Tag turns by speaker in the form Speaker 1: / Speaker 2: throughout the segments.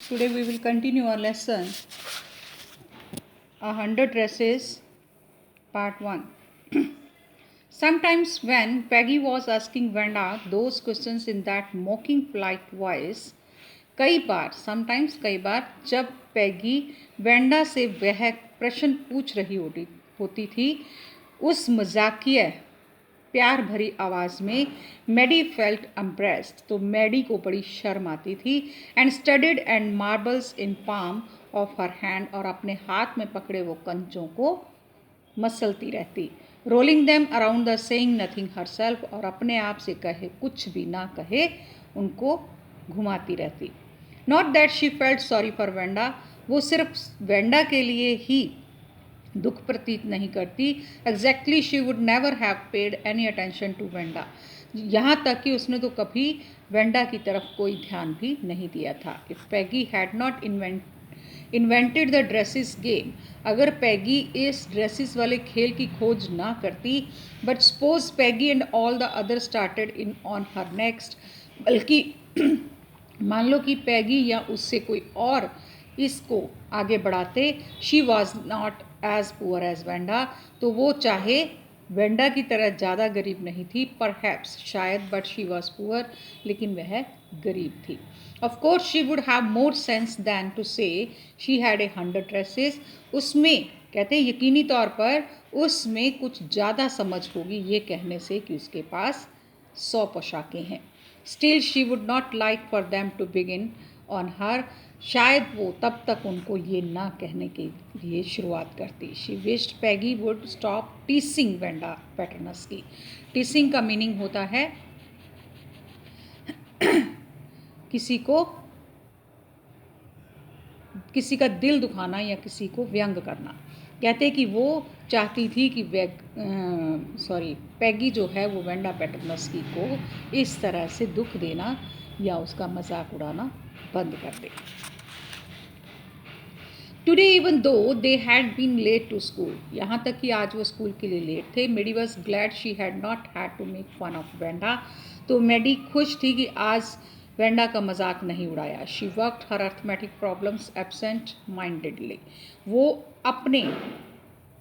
Speaker 1: Today we will continue our lesson 100 Dresses Part 1. Sometimes when Peggy was asking Wanda those questions in that mocking polite voice, कई बार जब पैगी Wanda से वह प्रश्न पूछ रही होती थी उस मजाकिया प्यार भरी आवाज़ में मैडी फेल्ट एम्प्रेस्ड, तो मैडी को बड़ी शर्म आती थी and studied and marbles in palm of her hand, और अपने हाथ में पकड़े वो कंचों को मसलती रहती, rolling them around the saying nothing herself, और अपने आप से कहे कुछ भी ना कहे उनको घुमाती रहती. Not that she felt sorry for Wanda, वो सिर्फ वेंडा के लिए ही दुख प्रतीत नहीं करती. Exactly she would never have paid any attention to Wanda, यहाँ तक कि उसने तो कभी वेंडा की तरफ कोई ध्यान भी नहीं दिया था. If Peggy had not invented the dresses game, अगर पैगी इस ड्रेसेस वाले खेल की खोज ना करती, but suppose Peggy and all the other started in on her next, बल्कि मान लो कि पैगी या उससे कोई और इसको आगे बढ़ाते. She was not as poor as Wanda, तो वो चाहे वेंडा की तरह ज़्यादा गरीब नहीं थी, परहैप्स शायद, बट शी वॉज पुअर, लेकिन वह गरीब थी. Of course she would have more sense than to say she had 100 dresses, उसमें कहते हैं यकीनी तौर पर उसमें कुछ ज़्यादा समझ होगी ये कहने से कि उसके पास 100 पोशाकें हैं. Still she would not like for them to begin on her, शायद वो तब तक उनको ये ना कहने के लिए शुरुआत करती. She wished Peggy would stop teasing Wanda Petronski. Teasing का मीनिंग होता है किसी का दिल दुखाना या किसी को व्यंग करना. कहते कि वो चाहती थी कि पैगी जो है वो वेंडा पेटर्नस्की को इस तरह से दुख देना या उसका मजाक उड़ाना बंद कर दे. Today even though they had been late to school, यहाँ तक कि आज वो स्कूल के लिए लेट थे. Maddie was glad she had not had to make fun of Wanda, तो मेडी खुश थी कि आज वेंडा का मजाक नहीं उड़ाया. She worked her arithmetic problems absent mindedly, वो अपने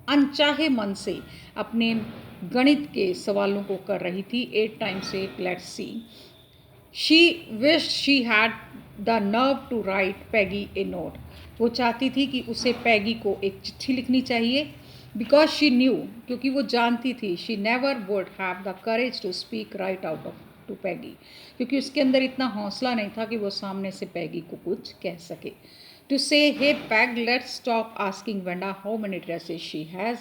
Speaker 1: अनचाहे मन से अपने गणित के सवालों को कर रही थी. 8 times 8 let's see. She wished she had the nerve to write Peggy a note, वो चाहती थी कि उसे पैगी को एक चिट्ठी लिखनी चाहिए. बिकॉज शी न्यू, क्योंकि वो जानती थी, she never would have the courage to speak right out of to Peggy, क्योंकि उसके अंदर इतना हौसला नहीं था कि वो सामने से पैगी को कुछ कह सके. To say hey Peg let's stop asking Wanda how many dresses she has,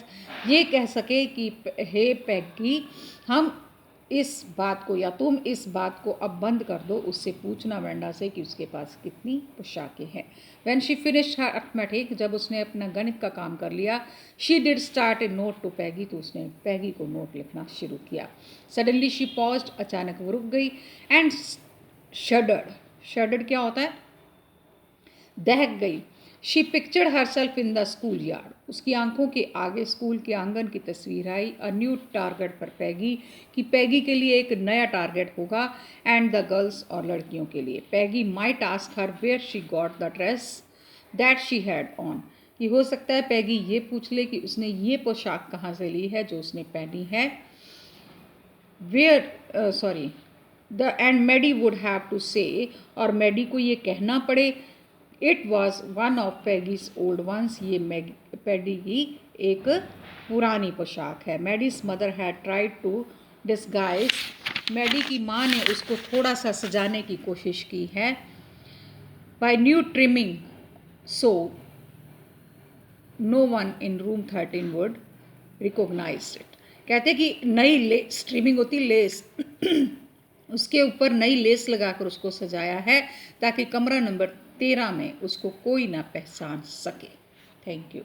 Speaker 1: ये कह सके कि हे पैगी हम इस बात को या तुम इस बात को अब बंद कर दो, उससे पूछना वेंडा से कि उसके पास कितनी पोशाकें हैं. When she finished her arithmetic, जब उसने अपना गणित का काम कर लिया, she did start a note to Peggy, तो उसने पैगी को नोट लिखना शुरू किया. सडनली शी पॉज्ड, अचानक वो रुक गई. एंड शडर्ड क्या होता है? दहक गई. She pictured herself in the school yard, उसकी आंखों के आगे स्कूल के आंगन की तस्वीर आई. अ न्यू टारगेट फॉर पैगी, कि पैगी के लिए एक नया टारगेट होगा, एंड द गर्ल्स और लड़कियों के लिए. Peggy might ask her where she got the dress that she had on, कि हो सकता है पैगी ये पूछ ले कि उसने ये पोशाक कहाँ से ली है जो उसने पहनी है. And Maddie would have to say, और मैडी को ये कहना पड़े, it was one of Peggy's old ones, ये पैडी की एक पुरानी पोशाक है. Maddie's mother had tried to disguise, Maddie की माँ ने उसको थोड़ा सा सजाने की कोशिश की है. By new trimming, so no one in room 13 would recognise it. कहते कि नई स्ट्रीमिंग होती लेस उसके ऊपर नई लेस लगाकर उसको सजाया है ताकि कमरा नंबर 13 में उसको कोई ना पहचान सके. Thank you.